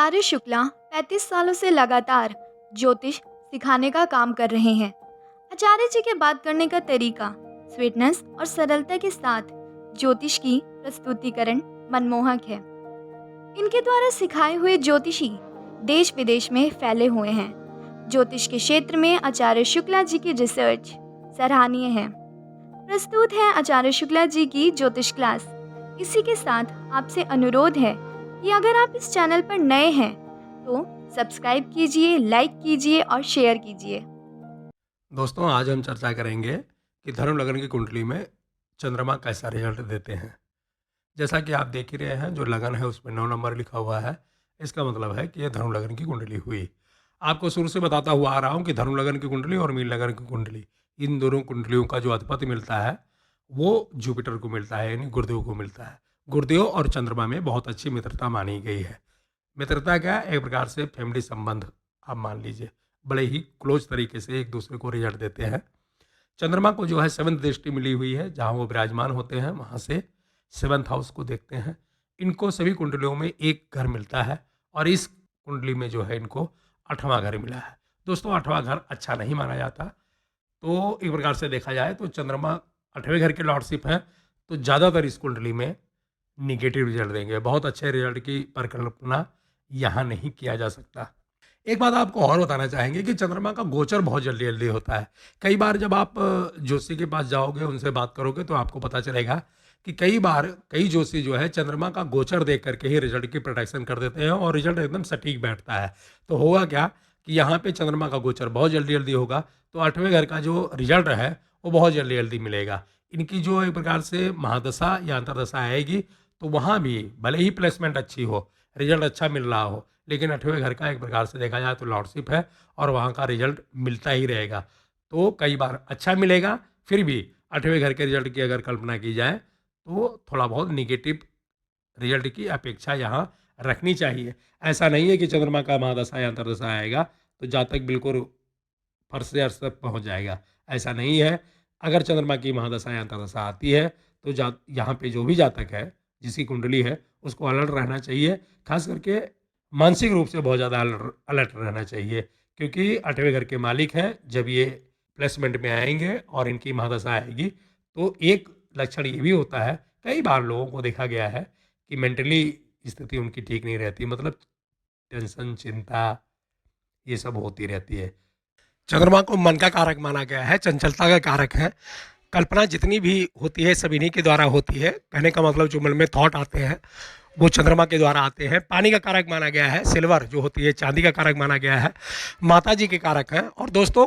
आचार्य शुक्ला 35 सालों से लगातार ज्योतिष सिखाने का काम कर रहे हैं। आचार्य जी के बात करने का तरीका स्वीटनेस और सरलता के साथ ज्योतिष की प्रस्तुतिकरण मनमोहक है। इनके द्वारा सिखाए हुए ज्योतिषी देश विदेश में फैले हुए हैं। ज्योतिष के क्षेत्र में आचार्य शुक्ला जी की रिसर्च सराहनीय है। प्रस्तुत है आचार्य शुक्ला जी की ज्योतिष क्लास। इसी के साथ आपसे अनुरोध है कि अगर आप इस चैनल पर नए हैं तो सब्सक्राइब कीजिए, लाइक कीजिए और शेयर कीजिए। दोस्तों, आज हम चर्चा करेंगे कि धनु लगन की कुंडली में चंद्रमा कैसा रिजल्ट देते हैं। जैसा कि आप देख ही रहे हैं, जो लगन है उसमें 9 नंबर लिखा हुआ है। इसका मतलब है कि यह धनु लगन की कुंडली हुई। आपको शुरू से बताता हुआ आ रहा हूँ कि धनु लगन की कुंडली और मीन लगन की कुंडली, इन दोनों कुंडलियों का जो अधिपति मिलता है वो जुपिटर को मिलता है, यानी गुरुदेव को मिलता है। गुरुदेव और चंद्रमा में बहुत अच्छी मित्रता मानी गई है। मित्रता क्या, एक प्रकार से फैमिली संबंध आप मान लीजिए, बड़े ही क्लोज तरीके से एक दूसरे को रिजल्ट देते हैं। चंद्रमा को जो है 7th दृष्टि मिली हुई है, जहाँ वो विराजमान होते हैं वहाँ से 7th हाउस को देखते हैं। इनको सभी कुंडलियों में एक घर मिलता है और इस कुंडली में जो है इनको 8वां घर मिला है। दोस्तों, 8वां घर अच्छा नहीं माना जाता। तो एक प्रकार से देखा जाए तो चंद्रमा 8वें घर के लॉर्डशिप हैं, तो ज़्यादातर इस कुंडली में निगेटिव रिजल्ट देंगे। बहुत अच्छे रिजल्ट की परिकल्पना यहाँ नहीं किया जा सकता। एक बात आपको और बताना चाहेंगे कि चंद्रमा का गोचर बहुत जल्दी जल्दी होता है। कई बार जब आप ज्योतिषी के पास जाओगे, उनसे बात करोगे, तो आपको पता चलेगा कि कई बार कई ज्योतिषी जो है चंद्रमा का गोचर देख करके ही रिजल्ट की प्रोडक्शन कर देते हैं और रिजल्ट एकदम सटीक बैठता है। तो होगा क्या कि यहाँ पे चंद्रमा का गोचर बहुत जल्दी जल्दी होगा, तो 8वें घर का जो रिजल्ट है वो बहुत जल्दी जल्दी मिलेगा। इनकी जो एक प्रकार से महादशा या अंतरदशा आएगी, तो वहाँ भी भले ही प्लेसमेंट अच्छी हो, रिजल्ट अच्छा मिल रहा हो, लेकिन 8वें घर का एक प्रकार से देखा जाए तो लॉर्डशिप है और वहाँ का रिजल्ट मिलता ही रहेगा। तो कई बार अच्छा मिलेगा, फिर भी 8वें घर के रिजल्ट की अगर कल्पना की जाए तो थोड़ा बहुत निगेटिव रिजल्ट की अपेक्षा यहाँ रखनी चाहिए। ऐसा नहीं है कि चंद्रमा का महादशा या अंतरदशा आएगा तो जातक बिल्कुल फर्श से अर्श तक पहुँच जाएगा, ऐसा नहीं है। अगर चंद्रमा की महादशा या अंतर्दशा आती है तो यहाँ पे जो भी जातक है, जिसकी कुंडली है, उसको अलर्ट रहना चाहिए। खास करके मानसिक रूप से बहुत ज़्यादा अलर्ट रहना चाहिए, क्योंकि 8वें घर के मालिक हैं। जब ये प्लेसमेंट में आएंगे और इनकी महादशा आएगी तो एक लक्षण ये भी होता है, कई बार लोगों को देखा गया है कि मेंटली स्थिति उनकी ठीक नहीं रहती, मतलब टेंशन, चिंता, ये सब होती रहती है। चंद्रमा को मन का कारक माना गया है, चंचलता का कारक है। कल्पना जितनी भी होती है सब इन्हीं के द्वारा होती है। कहने का मतलब जो मन में थॉट आते हैं वो चंद्रमा के द्वारा आते हैं। पानी का कारक माना गया है, सिल्वर जो होती है चांदी का कारक माना गया है, माता जी के कारक हैं। और दोस्तों,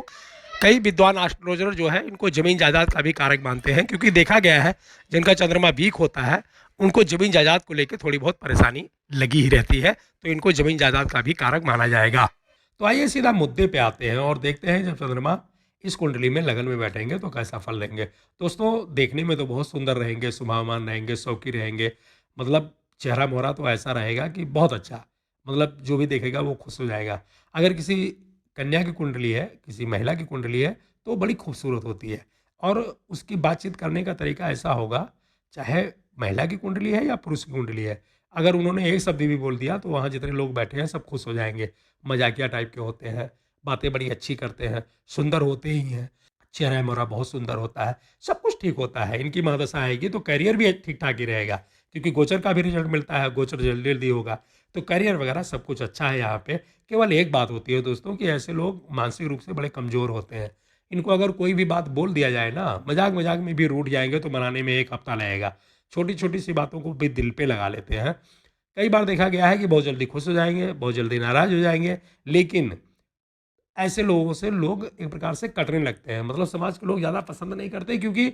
कई विद्वान एस्ट्रोलॉजर जो है इनको जमीन जायदाद का भी कारक मानते हैं, क्योंकि देखा गया है जिनका चंद्रमा वीक होता है उनको जमीन जायदाद को लेकर थोड़ी बहुत परेशानी लगी ही रहती है, तो इनको जमीन जायदाद का भी कारक माना जाएगा। तो आइए सीधा मुद्दे पे आते हैं और देखते हैं जब चंद्रमा इस कुंडली में लगन में बैठेंगे तो कैसा फल देंगे। दोस्तों, देखने में तो बहुत सुंदर रहेंगे, शुभावान रहेंगे, शौकी रहेंगे, मतलब चेहरा मोहरा तो ऐसा रहेगा कि बहुत अच्छा, मतलब जो भी देखेगा वो खुश हो जाएगा। अगर किसी कन्या की कुंडली है, किसी महिला की कुंडली है, तो बड़ी खूबसूरत होती है और उसकी बातचीत करने का तरीका ऐसा होगा, चाहे महिला की कुंडली है या पुरुष की कुंडली है, अगर उन्होंने एक शब्द भी बोल दिया तो वहाँ जितने लोग बैठे हैं सब खुश हो जाएंगे। मजाकिया टाइप के होते हैं, बातें बड़ी अच्छी करते हैं, सुंदर होते ही हैं, चेहरा मोहरा बहुत सुंदर होता है, सब कुछ ठीक होता है। इनकी महादशा आएगी तो करियर भी ठीक ठाक ही रहेगा, क्योंकि गोचर का भी रिजल्ट मिलता है, गोचर जल्दी जल्दी होगा, तो करियर वगैरह सब कुछ अच्छा है यहाँ पे। केवल एक बात होती है दोस्तों कि ऐसे लोग मानसिक रूप से बड़े कमज़ोर होते हैं। इनको अगर कोई भी बात बोल दिया जाए ना, मजाक मजाक में भी रूठ जाएंगे तो मनाने में 1 हफ्ता लगेगा। छोटी छोटी सी बातों को भी दिल पे लगा लेते हैं। कई बार देखा गया है कि बहुत जल्दी खुश हो जाएंगे, बहुत जल्दी नाराज हो जाएंगे, लेकिन ऐसे लोगों से लोग एक प्रकार से कटने लगते हैं, मतलब समाज के लोग ज़्यादा पसंद नहीं करते। क्योंकि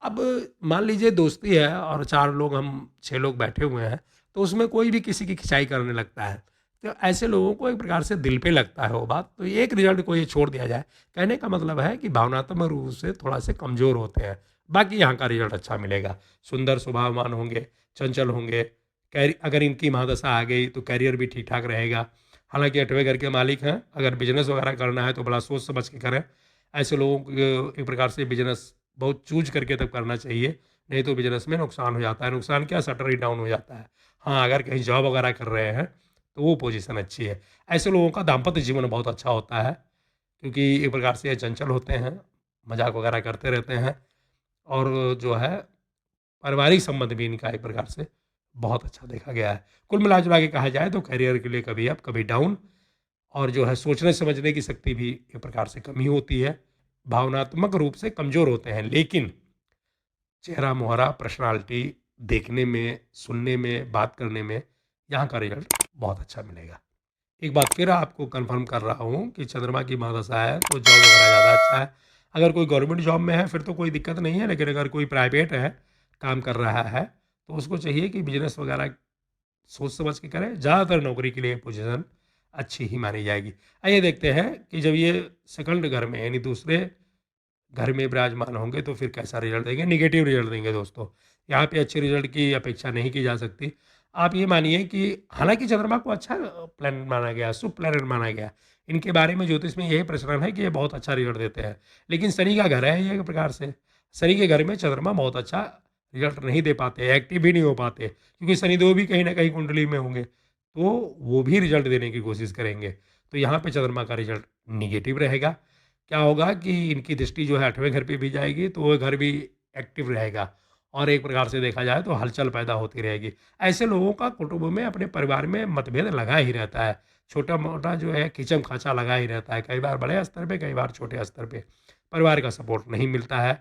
अब मान लीजिए दोस्ती है और 4 लोग, हम 6 लोग बैठे हुए हैं, तो उसमें कोई भी किसी की खिंचाई करने लगता है, तो ऐसे लोगों को एक प्रकार से दिल पे लगता है वो बात। तो एक रिजल्ट को ये छोड़ दिया जाए, कहने का मतलब है कि भावनात्मक रूप से थोड़ा से कमज़ोर होते हैं, बाकी यहाँ का रिजल्ट अच्छा मिलेगा। सुंदर स्वभाववान होंगे, चंचल होंगे, अगर इनकी महादशा आ गई तो करियर भी ठीक ठाक रहेगा। हालांकि 8वें घर के मालिक हैं, अगर बिजनेस वगैरह करना है तो बड़ा सोच समझ के करें। ऐसे लोगों को एक प्रकार से बिजनेस बहुत चूज करके तब करना चाहिए, नहीं तो बिजनेस में नुकसान हो जाता है। नुकसान क्या, शटर ही डाउन हो जाता है। हाँ, अगर कहीं जॉब वगैरह कर रहे हैं तो वो पोजीशन अच्छी है। ऐसे लोगों का दाम्पत्य जीवन बहुत अच्छा होता है, क्योंकि एक प्रकार से ये चंचल होते हैं, मजाक वगैरह करते रहते हैं, और जो है पारिवारिक संबंध भी इनका एक प्रकार से बहुत अच्छा देखा गया है। कुल मिला जुला के कहा जाए तो करियर के लिए कभी अप कभी डाउन, और जो है सोचने समझने की शक्ति भी एक प्रकार से कमी होती है, भावनात्मक रूप से कमज़ोर होते हैं, लेकिन चेहरा मोहरा पर्सनालिटी देखने में, सुनने में, बात करने में यहाँ का रिजल्ट बहुत अच्छा मिलेगा। एक बात फिर आपको कंफर्म कर रहा हूँ कि चंद्रमा की महादशा है तो जॉब वगैरह ज़्यादा अच्छा है। अगर कोई गवर्नमेंट जॉब में है फिर तो कोई दिक्कत नहीं है, लेकिन अगर कोई प्राइवेट है, काम कर रहा है, तो उसको चाहिए कि बिजनेस वगैरह सोच समझ के करें। ज़्यादातर नौकरी के लिए पोजीशन अच्छी ही मानी जाएगी। आइए देखते हैं कि जब ये सेकंड घर में यानी दूसरे घर में विराजमान होंगे तो फिर कैसा रिजल्ट देंगे। निगेटिव रिजल्ट देंगे दोस्तों। यहाँ पे अच्छे रिजल्ट की अपेक्षा नहीं की जा सकती। आप ये मानिए कि हालांकि चंद्रमा को अच्छा प्लैनेट माना गया, शुभ प्लैनेट माना गया, इनके बारे में ज्योतिष में यही प्रचलन है कि ये बहुत अच्छा रिजल्ट देते हैं, लेकिन शनि का घर है ये एक प्रकार से। शनि के घर में चंद्रमा बहुत अच्छा रिजल्ट नहीं दे पाते, एक्टिव भी नहीं हो पाते, क्योंकि शनिदेव भी कहीं ना कहीं कुंडली में होंगे, तो वो भी रिजल्ट देने की कोशिश करेंगे। तो यहाँ पे चंद्रमा का रिजल्ट निगेटिव रहेगा। क्या होगा कि इनकी दृष्टि जो है 8वें घर पे भी जाएगी, तो वो घर भी एक्टिव रहेगा, और एक प्रकार से देखा जाए तो हलचल पैदा होती रहेगी। ऐसे लोगों का कुटुंब में, अपने परिवार में मतभेद लगा ही रहता है, छोटा मोटा जो है खींचम खाचा लगा ही रहता है, कई बार बड़े स्तर पे, कई बार छोटे स्तर पे। परिवार का सपोर्ट नहीं मिलता है।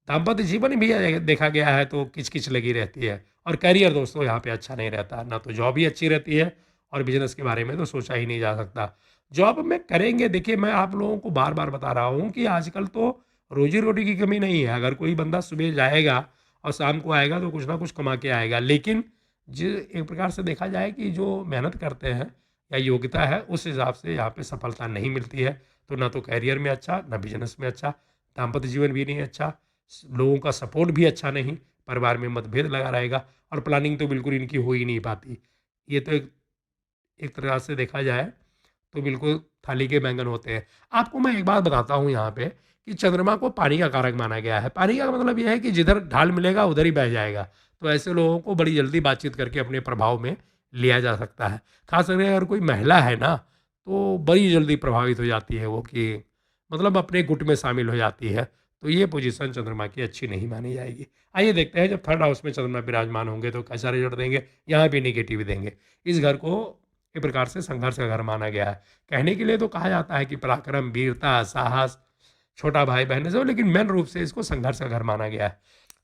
दाम्पत्य जीवन भी देखा गया है तो किचकिच लगी रहती है, और करियर दोस्तों यहाँ पे अच्छा नहीं रहता, ना तो जॉब ही अच्छी रहती है, और बिजनेस के बारे में तो सोचा ही नहीं जा सकता। जॉब में करेंगे, देखिए मैं आप लोगों को बार बार बता रहा हूँ कि आजकल तो रोजी रोटी की कमी नहीं है। अगर कोई बंदा सुबह जाएगा और शाम को आएगा तो कुछ ना कुछ कमा के आएगा, लेकिन जो एक प्रकार से देखा जाए कि जो मेहनत करते हैं या योग्यता है, उस हिसाब से यहाँ पे सफलता नहीं मिलती है। तो ना तो करियर में अच्छा, ना बिजनेस में अच्छा, दाम्पत्य जीवन भी नहीं अच्छा, लोगों का सपोर्ट भी अच्छा नहीं, परिवार में मतभेद लगा रहेगा, और प्लानिंग तो बिल्कुल इनकी हो ही नहीं पाती। ये तो एक एक तरह से देखा जाए तो बिल्कुल थाली के बैंगन होते हैं। आपको मैं एक बात बताता हूँ यहाँ पे कि चंद्रमा को पानी का कारक माना गया है। पानी का मतलब यह है कि जिधर ढाल मिलेगा उधर ही बह जाएगा। तो ऐसे लोगों को बड़ी जल्दी बातचीत करके अपने प्रभाव में लिया जा सकता है। खास करके अगर कोई महिला है ना, तो बड़ी जल्दी प्रभावित हो जाती है वो, कि मतलब अपने गुट में शामिल हो जाती है। तो ये पोजीशन चंद्रमा की अच्छी नहीं मानी जाएगी। आइए देखते हैं जब थर्ड हाउस में चंद्रमा विराजमान होंगे तो कैसा रिजल्ट देंगे। यहाँ भी निगेटिव देंगे। इस घर को एक प्रकार से संघर्ष का घर माना गया है। कहने के लिए तो कहा जाता है कि पराक्रम, वीरता, साहस, छोटा भाई बहन से, लेकिन मेन रूप से इसको संघर्ष का घर माना गया है।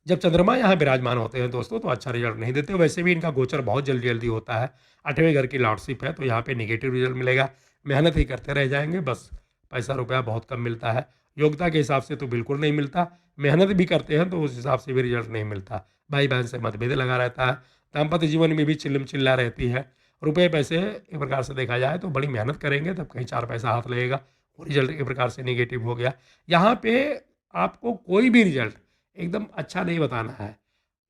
जब चंद्रमा यहाँ विराजमान होते हैं दोस्तों तो अच्छा रिजल्ट नहीं देते। वैसे भी इनका गोचर बहुत जल्दी जल्दी होता है। 8वें घर की लॉर्डशिप है, तो यहाँ पे निगेटिव रिजल्ट मिलेगा। मेहनत ही करते रह जाएंगे, बस पैसा रुपया बहुत कम मिलता है। योग्यता के हिसाब से तो बिल्कुल नहीं मिलता, मेहनत भी करते हैं तो उस हिसाब से भी रिजल्ट नहीं मिलता। भाई बहन से मतभेद लगा रहता है। दाम्पत्य जीवन में भी चिल्लम चिल्ला रहती है। रुपये पैसे एक प्रकार से देखा जाए तो बड़ी मेहनत करेंगे तब कहीं 4 पैसा हाथ लगेगा, वो रिजल्ट एक प्रकार से निगेटिव हो गया। यहाँ पे आपको कोई भी रिजल्ट एकदम अच्छा नहीं बताना है।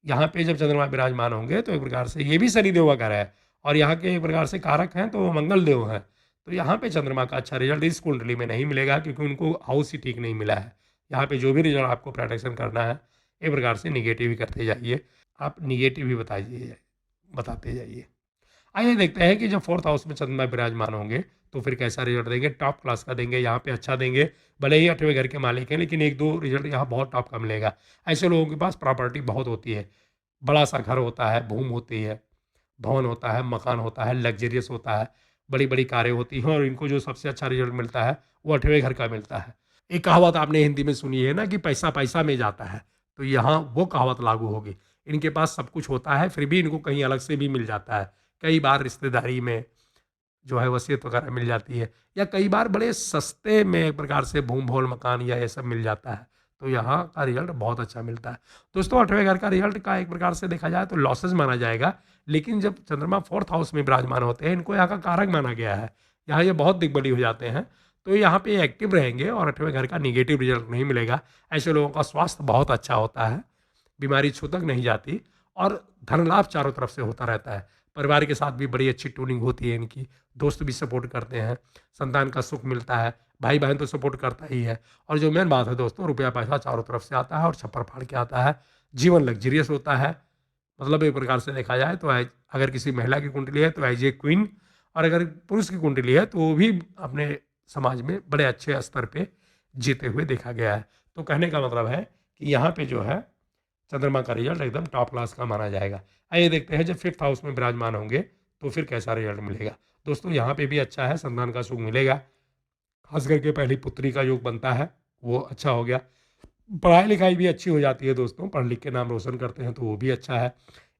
यहाँ पे जब चंद्रमा विराजमान होंगे तो एक प्रकार से ये भी शनिदेव का घर है, और यहाँ के एक प्रकार से कारक हैं तो वो मंगल देव हैं। तो यहाँ पे चंद्रमा का अच्छा रिजल्ट इस कुंडली में नहीं मिलेगा, क्योंकि उनको हाउस ही ठीक नहीं मिला है। यहाँ पे जो भी रिजल्ट आपको प्रोटेक्शन करना है, एक प्रकार से निगेटिव ही करते जाइए। आप निगेटिव ही बताते जाइए। आइए देखते हैं कि जब फोर्थ हाउस में चंद्रमा विराजमान होंगे तो फिर कैसा रिजल्ट देंगे। टॉप क्लास का देंगे, यहाँ पे अच्छा देंगे। भले ही 8वें घर के मालिक हैं, लेकिन 1-2 रिजल्ट यहाँ बहुत टॉप का मिलेगा। ऐसे लोगों के पास प्रॉपर्टी बहुत होती है, बड़ा सा घर होता है, भूमि होती है, भवन होता है, मकान होता है, लग्जरियस होता है, बड़ी बड़ी कारें होती हैं, और इनको जो सबसे अच्छा रिजल्ट मिलता है वो 8वें घर का मिलता है। एक कहावत आपने हिंदी में सुनी है ना कि पैसा पैसा में जाता है, तो यहाँ वो कहावत लागू होगी। इनके पास सब कुछ होता है, फिर भी इनको कहीं अलग से भी मिल जाता है। कई बार रिश्तेदारी में जो है वसीयत वगैरह मिल जाती है, या कई बार बड़े सस्ते में एक प्रकार से भूम भोल मकान या ये सब मिल जाता है। तो यहाँ का रिजल्ट बहुत अच्छा मिलता है दोस्तों। 8वें घर का रिजल्ट का एक प्रकार से देखा जाए तो लॉसेज माना जाएगा, लेकिन जब चंद्रमा फोर्थ हाउस में विराजमान होते हैं, इनको यहाँ का कारक माना गया है। यहाँ ये बहुत दिग्बली हो जाते हैं, तो यहाँ पे एक्टिव रहेंगे, और 8वें घर का निगेटिव रिजल्ट नहीं मिलेगा। ऐसे लोगों का स्वास्थ्य बहुत अच्छा होता है, बीमारी छू तक नहीं जाती, और धन लाभ चारों तरफ से होता रहता है। परिवार के साथ भी बड़ी अच्छी ट्यूनिंग होती है इनकी, दोस्त भी सपोर्ट करते हैं, संतान का सुख मिलता है, भाई बहन तो सपोर्ट करता ही है। और जो मेन बात है दोस्तों, रुपया पैसा चारों तरफ से आता है और छप्पर फाड़ के आता है। जीवन लग्जरियस होता है, मतलब एक प्रकार से देखा जाए तो अगर किसी महिला की कुंडली है तो एज ए क्वीन, और अगर पुरुष की कुंडली है तो वो भी अपने समाज में बड़े अच्छे स्तर पे जीते हुए देखा गया है। तो कहने का मतलब है कि यहाँ पे जो है चंद्रमा का रिजल्ट एकदम टॉप क्लास का माना जाएगा। आइए देखते हैं जब फिफ्थ हाउस में विराजमान होंगे तो फिर कैसा रिजल्ट मिलेगा। दोस्तों यहाँ पे भी अच्छा है, संतान का सुख मिलेगा, खास करके पहली पुत्री का योग बनता है, वो अच्छा हो गया। पढ़ाई लिखाई भी अच्छी हो जाती है दोस्तों, पढ़ लिख के नाम रोशन करते हैं तो वो भी अच्छा है।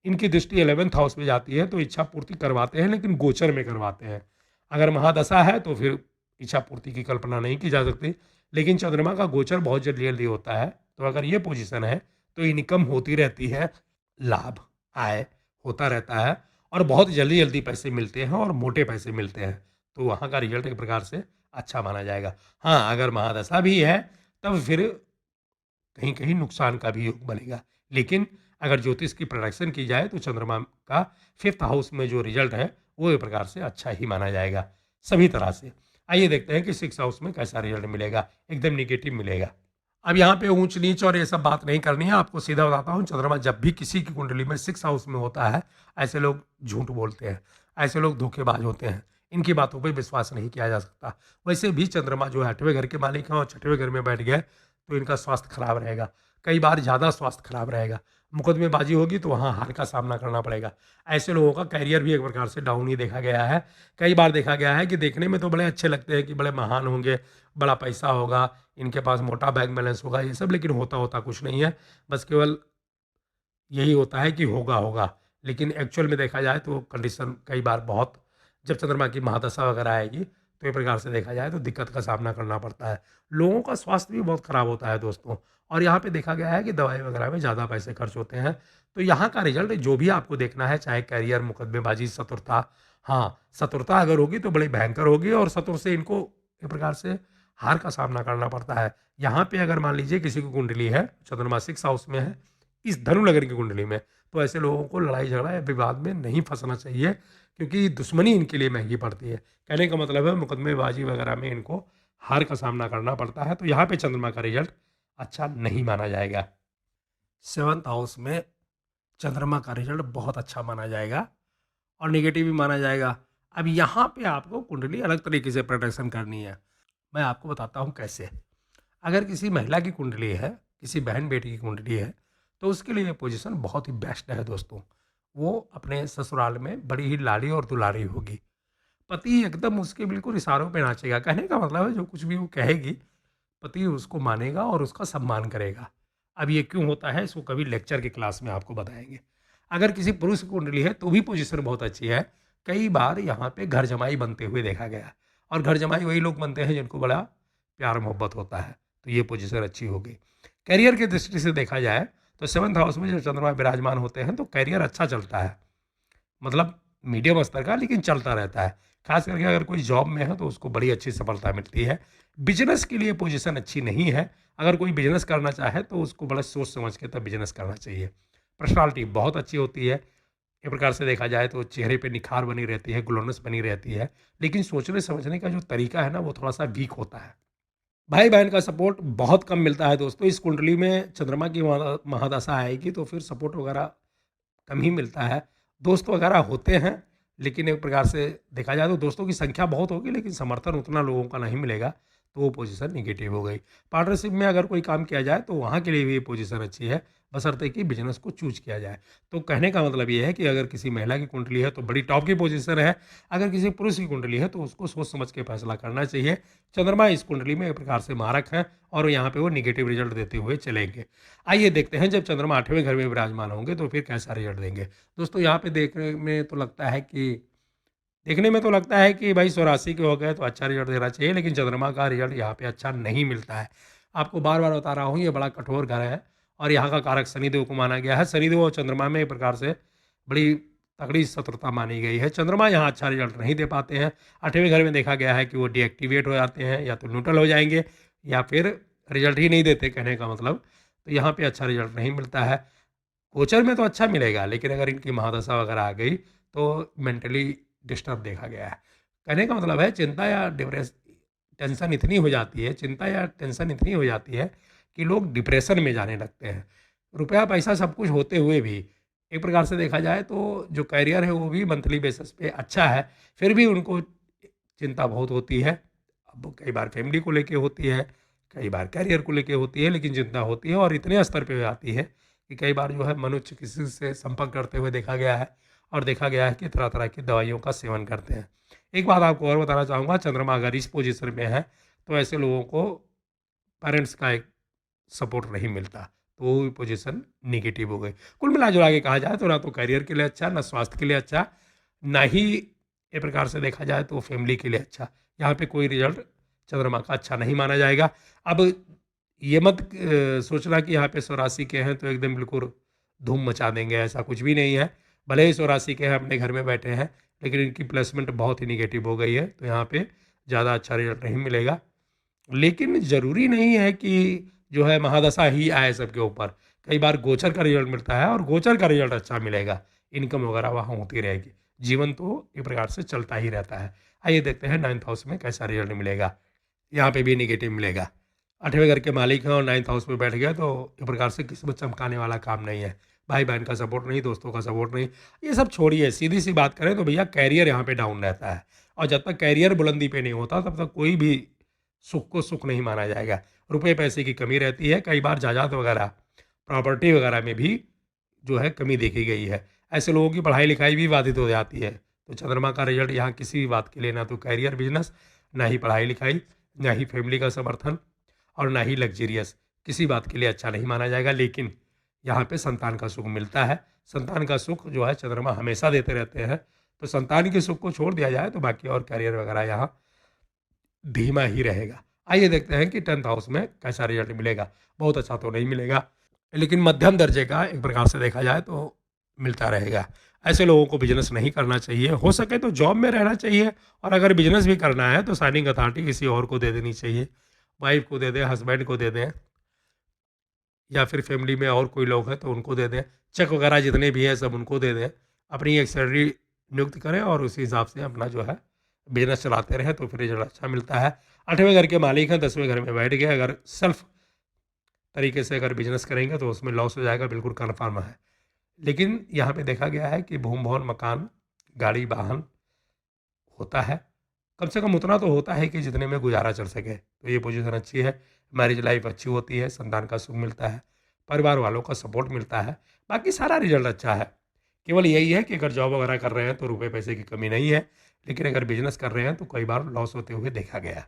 इनकी दृष्टि 11th हाउस में जाती है तो इच्छा पूर्ति करवाते हैं, लेकिन गोचर में करवाते हैं। अगर महादशा है तो फिर इच्छा पूर्ति की कल्पना नहीं की जा सकती, लेकिन चंद्रमा का गोचर बहुत जल्दी जल्दी होता है। तो अगर ये पोजीशन है तो इनकम होती रहती है, लाभ आय होता रहता है और बहुत जल्दी जल्दी पैसे मिलते हैं और मोटे पैसे मिलते हैं। तो वहाँ का रिजल्ट एक प्रकार से अच्छा माना जाएगा। हाँ, अगर महादशा भी है तब फिर कहीं कहीं नुकसान का भी योग बनेगा, लेकिन अगर ज्योतिष की प्रोडक्शन की जाए तो चंद्रमा का फिफ्थ हाउस में जो रिजल्ट है वो एक प्रकार से अच्छा ही माना जाएगा सभी तरह से। आइए देखते हैं कि सिक्स हाउस में कैसा रिजल्ट मिलेगा। एकदम निगेटिव मिलेगा। अब यहाँ पे ऊंच नीच और ये सब बात नहीं करनी है, आपको सीधा बताता हूँ। चंद्रमा जब भी किसी की कुंडली में सिक्स हाउस में होता है, ऐसे लोग झूठ बोलते हैं, ऐसे लोग धोखेबाज होते हैं, इनकी बातों पे विश्वास नहीं किया जा सकता। वैसे भी चंद्रमा जो है 8वें घर के मालिक हैं और 6वें घर में बैठ गए तो इनका स्वास्थ्य खराब रहेगा, कई बार ज़्यादा स्वास्थ्य खराब रहेगा, मुकदमेबाजी होगी तो वहाँ हार का सामना करना पड़ेगा। ऐसे लोगों का करियर भी एक प्रकार से डाउन ही देखा गया है। कई बार देखा गया है कि देखने में तो बड़े अच्छे लगते हैं कि बड़े महान होंगे, बड़ा पैसा होगा, इनके पास मोटा बैंक बैलेंस होगा, ये सब, लेकिन होता होता कुछ नहीं है। बस केवल यही होता है कि होगा होगा, लेकिन एक्चुअल में देखा जाए तो कंडीशन कई बार बहुत, जब चंद्रमा की महादशा वगैरह आएगी तो एक प्रकार से देखा जाए तो दिक्कत का सामना करना पड़ता है। लोगों का स्वास्थ्य भी बहुत खराब होता है दोस्तों, और यहाँ पे देखा गया है कि दवाई वगैरह में ज़्यादा पैसे खर्च होते हैं। तो यहाँ का रिजल्ट जो भी आपको देखना है, चाहे करियर, मुकदमेबाजी, शत्रुता, हाँ शत्रुता अगर होगी तो बड़ी भयंकर होगी और शत्रु से इनको एक प्रकार से हार का सामना करना पड़ता है। यहाँ पे अगर मान लीजिए किसी की कुंडली है, चंद्रमा सिक्स हाउस में है, इस धनु लग्न की कुंडली में, तो ऐसे लोगों को लड़ाई झगड़ा या विवाद में नहीं फंसना चाहिए, क्योंकि दुश्मनी इनके लिए महंगी पड़ती है। कहने का मतलब है मुकदमेबाजी वगैरह में इनको हार का सामना करना पड़ता है। तो यहाँ पे चंद्रमा का रिजल्ट अच्छा नहीं माना जाएगा। सेवंथ हाउस में चंद्रमा का रिजल्ट बहुत अच्छा माना जाएगा और नेगेटिव भी माना जाएगा। अब यहाँ पे आपको कुंडली अलग तरीके से प्रोटेक्शन करनी है। मैं आपको बताता हूँ कैसे। अगर किसी महिला की कुंडली है, किसी बहन बेटी की कुंडली है, तो उसके लिए ये पोजीशन बहुत ही बेस्ट है दोस्तों। वो अपने ससुराल में बड़ी ही लाड़ी और दुलारी होगी। पति एकदम उसके बिल्कुल इशारों पे नाचेगा। कहने का मतलब है जो कुछ भी वो कहेगी पति उसको मानेगा और उसका सम्मान करेगा। अब ये क्यों होता है इसको कभी लेक्चर की क्लास में आपको बताएंगे। अगर किसी पुरुष की कुंडली है तो भी पोजीशन बहुत अच्छी है। कई बार यहाँ पे घर जमाई बनते हुए देखा गया, और घर जमाई वही लोग बनते हैं जिनको बड़ा प्यार मोहब्बत होता है। तो ये पोजीशन अच्छी होगी। करियर की दृष्टि से देखा जाए तो सेवंथ हाउस में जब चंद्रमा विराजमान होते हैं तो करियर अच्छा चलता है, मतलब मीडियम स्तर का, लेकिन चलता रहता है। खास करके अगर कोई जॉब में है तो उसको बड़ी अच्छी सफलता मिलती है। बिजनेस के लिए पोजीशन अच्छी नहीं है। अगर कोई बिजनेस करना चाहे तो उसको बड़ा सोच समझ के तब बिजनेस करना चाहिए। पर्सनालिटी बहुत अच्छी होती है। एक प्रकार से देखा जाए तो चेहरे पे निखार बनी रहती है, ग्लोनेस बनी रहती है, लेकिन सोचने समझने का जो तरीका है ना वो थोड़ा सा वीक होता है। भाई बहन का सपोर्ट बहुत कम मिलता है दोस्तों। इस कुंडली में चंद्रमा की महादशा आएगी तो फिर सपोर्ट वगैरह कम ही मिलता है। दोस्त वगैरह होते हैं, लेकिन एक प्रकार से देखा जाए तो दोस्तों की संख्या बहुत होगी लेकिन समर्थन उतना लोगों का नहीं मिलेगा, तो वो पोजीशन निगेटिव हो गई। पार्टनरशिप में अगर कोई काम किया जाए तो वहाँ के लिए भी ये पोजीशन अच्छी है, बशर्ते कि बिजनेस को चूज किया जाए। तो कहने का मतलब ये है कि अगर किसी महिला की कुंडली है तो बड़ी टॉप की पोजीशन है। अगर किसी पुरुष की कुंडली है तो उसको सोच समझ के फैसला करना चाहिए। चंद्रमा इस कुंडली में एक प्रकार से मारक है और यहाँ पे वो निगेटिव रिजल्ट देते हुए चलेंगे। आइए देखते हैं जब चंद्रमा 8वें घर में विराजमान होंगे तो फिर कैसा रिजल्ट देंगे। दोस्तों यहाँ पे देखने में तो लगता है कि भाई 84 के हो गए तो अच्छा रिजल्ट देना चाहिए, लेकिन चंद्रमा का रिजल्ट यहाँ पे अच्छा नहीं मिलता है। आपको बार बार बता रहा हूँ ये बड़ा कठोर घर है और यहाँ का कारक शनिदेव को माना गया है। शनिदेव और चंद्रमा में एक प्रकार से बड़ी तगड़ी शत्रुता मानी गई है। चंद्रमा यहाँ अच्छा रिजल्ट नहीं दे पाते हैं। 8वें घर में देखा गया है कि वो डीएक्टिवेट हो जाते हैं, या तो न्यूट्रल हो जाएंगे या फिर रिजल्ट ही नहीं देते, कहने का मतलब। तो यहाँ पे अच्छा रिजल्ट नहीं मिलता है। गोचर में तो अच्छा मिलेगा, लेकिन अगर इनकी महादशा वगैरह आ गई तो मेंटली डिस्टर्ब देखा गया है। कहने का मतलब है चिंता या टेंशन इतनी हो जाती है, चिंता या टेंशन इतनी हो जाती है कि लोग डिप्रेशन में जाने लगते हैं। रुपया पैसा सब कुछ होते हुए भी एक प्रकार से देखा जाए तो जो करियर है वो भी मंथली बेसिस पे अच्छा है, फिर भी उनको चिंता बहुत होती है। अब कई बार फैमिली को लेके होती है, कई बार करियर को लेके होती है, लेकिन चिंता होती है और इतने स्तर पे आती है कि कई बार जो है मनुष्य किसी से संपर्क करते हुए देखा गया है और देखा गया है कि तरह तरह की दवाइयों का सेवन करते हैं। एक बात आपको और बताना चाहूँगा, चंद्रमा अगर इस पोजीशन में है तो ऐसे लोगों को पेरेंट्स का एक सपोर्ट नहीं मिलता, तो वो पोजीशन निगेटिव हो गई। कुल मिला जुला के कहा जाए तो ना तो करियर के लिए अच्छा, ना स्वास्थ्य के लिए अच्छा, ना ही एक प्रकार से देखा जाए तो फैमिली के लिए अच्छा। यहाँ पे कोई रिजल्ट चंद्रमा का अच्छा नहीं माना जाएगा। अब ये मत सोचना कि यहाँ पे 84 के हैं तो एकदम बिल्कुल धूम मचा देंगे, ऐसा कुछ भी नहीं है। भले ही 84 के हैं, अपने घर में बैठे हैं, लेकिन इनकी प्लेसमेंट बहुत ही निगेटिव हो गई है, तो यहाँ पे ज़्यादा अच्छा रिजल्ट नहीं मिलेगा। लेकिन ज़रूरी नहीं है कि जो है महादशा ही आए सबके ऊपर। कई बार गोचर का रिजल्ट मिलता है और गोचर का रिजल्ट अच्छा मिलेगा, इनकम वगैरह वहाँ होती रहेगी। जीवन तो एक प्रकार से चलता ही रहता है। आइए देखते हैं 9th हाउस में कैसा रिजल्ट मिलेगा। यहाँ पे भी निगेटिव मिलेगा। 8वें घर के मालिक हैं और 9th हाउस में बैठ गया, तो एक प्रकार से किस्मत चमकाने वाला काम नहीं है। भाई बहन का सपोर्ट नहीं, दोस्तों का सपोर्ट नहीं, ये सब छोड़िए। सीधी सी बात करें तो भैया कैरियर यहाँ पे डाउन रहता है, और जब तक कैरियर बुलंदी पे नहीं होता तब तक कोई भी सुख को सुख नहीं माना जाएगा। रुपये पैसे की कमी रहती है, कई बार जायदाद वगैरह, प्रॉपर्टी वगैरह में भी जो है कमी देखी गई है। ऐसे लोगों की पढ़ाई लिखाई भी बाधित हो जाती है। तो चंद्रमा का रिजल्ट यहाँ किसी भी बात के लिए ना तो कैरियर बिजनेस, ना ही पढ़ाई लिखाई, ना ही फैमिली का समर्थन, और ना ही लग्जरियस, किसी बात के लिए अच्छा नहीं माना जाएगा। लेकिन यहाँ पे संतान का सुख मिलता है। संतान का सुख जो है चंद्रमा हमेशा देते रहते हैं, तो संतान के सुख को छोड़ दिया जाए तो बाकी और कैरियर वगैरह यहाँ धीमा ही रहेगा। आइए देखते हैं कि 10th हाउस में कैसा रिजल्ट मिलेगा। बहुत अच्छा तो नहीं मिलेगा, लेकिन मध्यम दर्जे का एक प्रकार से देखा जाए तो मिलता रहेगा। ऐसे लोगों को बिजनेस नहीं करना चाहिए, हो सके तो जॉब में रहना चाहिए, और अगर बिजनेस भी करना है तो साइनिंग अथॉरिटी किसी और को दे देनी चाहिए। वाइफ को दे दें, हस्बैंड को दे दें, या फिर फैमिली में और कोई लोग हैं तो उनको दे दें। चेक वगैरह जितने भी हैं सब उनको दे दें। अपनी एक सैलरी नियुक्त करें और उसी हिसाब से अपना जो है बिजनेस चलाते रहें, तो फिर रिजल्ट अच्छा मिलता है। 8वें घर के मालिक हैं, 10वें घर में बैठ गए। अगर सेल्फ तरीके से अगर बिजनेस करेंगे तो उसमें लॉस हो जाएगा, बिल्कुल कन्फर्म है। लेकिन यहाँ पे देखा गया है कि भूम भवन, मकान, गाड़ी, वाहन होता है। कम से कम उतना तो होता है कि जितने में गुजारा चल सके, तो ये पोजीशन अच्छी है। मैरिज लाइफ अच्छी होती है, संतान का सुख मिलता है, परिवार वालों का सपोर्ट मिलता है, बाकी सारा रिजल्ट अच्छा है। केवल यही है कि अगर जॉब वगैरह कर रहे हैं तो रुपये पैसे की कमी नहीं है, लेकिन अगर बिजनेस कर रहे हैं तो कई बार लॉस होते हुए देखा गया है।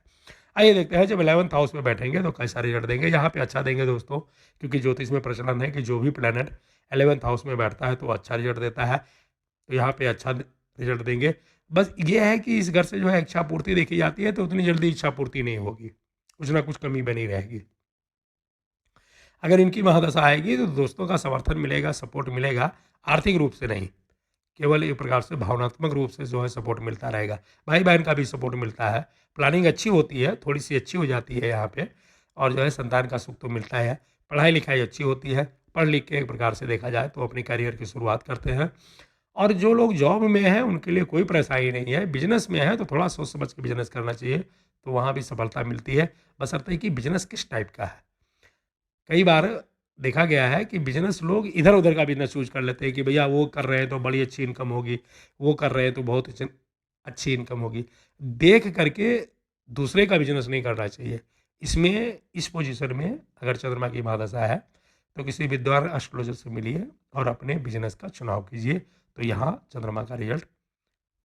आइए देखते हैं जब 11th हाउस में बैठेंगे तो कैसा रिजल्ट देंगे। यहाँ पे अच्छा देंगे दोस्तों, क्योंकि ज्योतिष में प्रचलन है कि जो भी प्लैनेट 11th हाउस में बैठता है तो अच्छा रिजल्ट देता है, तो यहाँ पे अच्छा रिजल्ट देंगे। बस ये है कि इस घर से जो है इच्छा पूर्ति देखी जाती है, तो उतनी जल्दी इच्छा पूर्ति नहीं होगी, कुछ ना कुछ कमी बनी रहेगी। अगर इनकी महादशा आएगी तो दोस्तों का समर्थन मिलेगा, सपोर्ट मिलेगा, आर्थिक रूप से नहीं, केवल एक प्रकार से भावनात्मक रूप से जो है सपोर्ट मिलता रहेगा। भाई बहन का भी सपोर्ट मिलता है, प्लानिंग अच्छी होती है, थोड़ी सी अच्छी हो जाती है यहाँ पे, और जो है संतान का सुख तो मिलता है। पढ़ाई लिखाई अच्छी होती है, पढ़ लिख के एक प्रकार से देखा जाए तो अपनी करियर की शुरुआत करते हैं। और जो लोग जॉब में हैं उनके लिए कोई परेशानी नहीं है। बिजनेस में है तो थोड़ा सोच समझ के बिजनेस करना चाहिए, तो वहाँ भी सफलता मिलती है, बशर्ते कि बिजनेस किस टाइप का है। कई बार देखा गया है कि बिजनेस लोग इधर उधर का बिजनेस चूज कर लेते हैं कि भैया वो कर रहे हैं तो बड़ी अच्छी इनकम होगी, वो कर रहे हैं तो बहुत अच्छी इनकम होगी। देख करके दूसरे का बिजनेस नहीं करना चाहिए। इसमें इस पोजीशन में अगर चंद्रमा की महादशा है तो किसी विद्वान एस्ट्रोलॉजर से मिलिए और अपने बिजनेस का चुनाव कीजिए, तो यहाँ चंद्रमा का रिजल्ट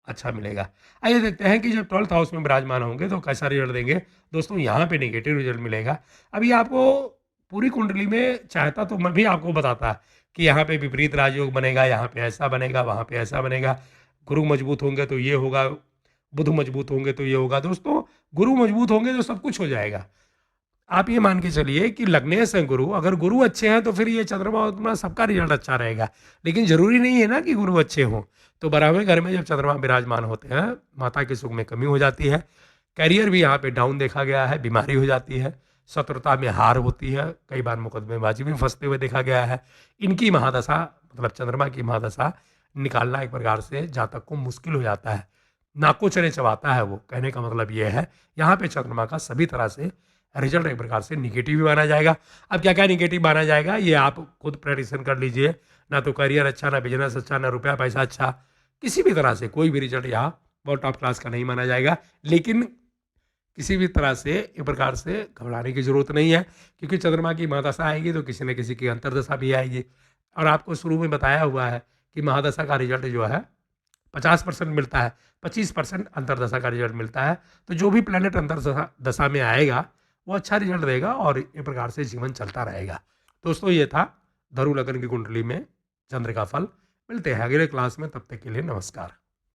अच्छा मिलेगा। आइए देखते हैं कि जब 12th हाउस में विराजमान होंगे तो कैसा रिजल्ट देंगे। दोस्तों यहाँ पे नेगेटिव रिजल्ट मिलेगा। अभी आपको पूरी कुंडली में चाहता तो मैं भी आपको बताता कि यहाँ पे विपरीत राजयोग बनेगा, यहाँ पे ऐसा बनेगा, वहाँ पे ऐसा बनेगा, गुरु मजबूत होंगे तो ये होगा, बुध मजबूत होंगे तो ये होगा। दोस्तों गुरु मजबूत होंगे तो सब कुछ हो जाएगा। आप ये मान के चलिए कि लग्नेश हैं गुरु, अगर गुरु अच्छे हैं तो फिर ये चंद्रमा उतना सबका रिजल्ट अच्छा रहेगा। लेकिन जरूरी नहीं है ना कि गुरु अच्छे हों। तो 12वें घर में जब चंद्रमा विराजमान होते हैं, माता के सुख में कमी हो जाती है, कैरियर भी यहाँ पे डाउन देखा गया है, बीमारी हो जाती है, शत्रुता में हार होती है, कई बार मुकदमेबाजी में फंसते हुए देखा गया है। इनकी महादशा मतलब चंद्रमा की महादशा निकालना एक प्रकार से जातक को मुश्किल हो जाता है, नाको चने चबाता है वो। कहने का मतलब ये है यहाँ पे चंद्रमा का सभी तरह से रिजल्ट एक प्रकार से निगेटिव भी माना जाएगा। अब क्या क्या निगेटिव माना जाएगा ये आप खुद प्रेडिक्शन कर लीजिए। ना तो करियर अच्छा, ना बिजनेस अच्छा, ना रुपया पैसा अच्छा, किसी भी तरह से कोई भी रिजल्ट यहाँ बहुत टॉप क्लास का नहीं माना जाएगा। लेकिन किसी भी तरह से एक प्रकार से घबराने की ज़रूरत नहीं है, क्योंकि चंद्रमा की महादशा आएगी तो किसी न किसी की अंतर्दशा भी आएगी। और आपको शुरू में बताया हुआ है कि महादशा का रिजल्ट जो है 50% मिलता है, 25% अंतर्दशा का रिजल्ट मिलता है। तो जो भी प्लैनेट अंतर्दशा दशा में आएगा वो अच्छा रिजल्ट देगा और एक प्रकार से जीवन चलता रहेगा। दोस्तों, ये था धनु लग्न की कुंडली में चंद्र का फल। मिलते हैं अगले क्लास में, तब तक के लिए नमस्कार।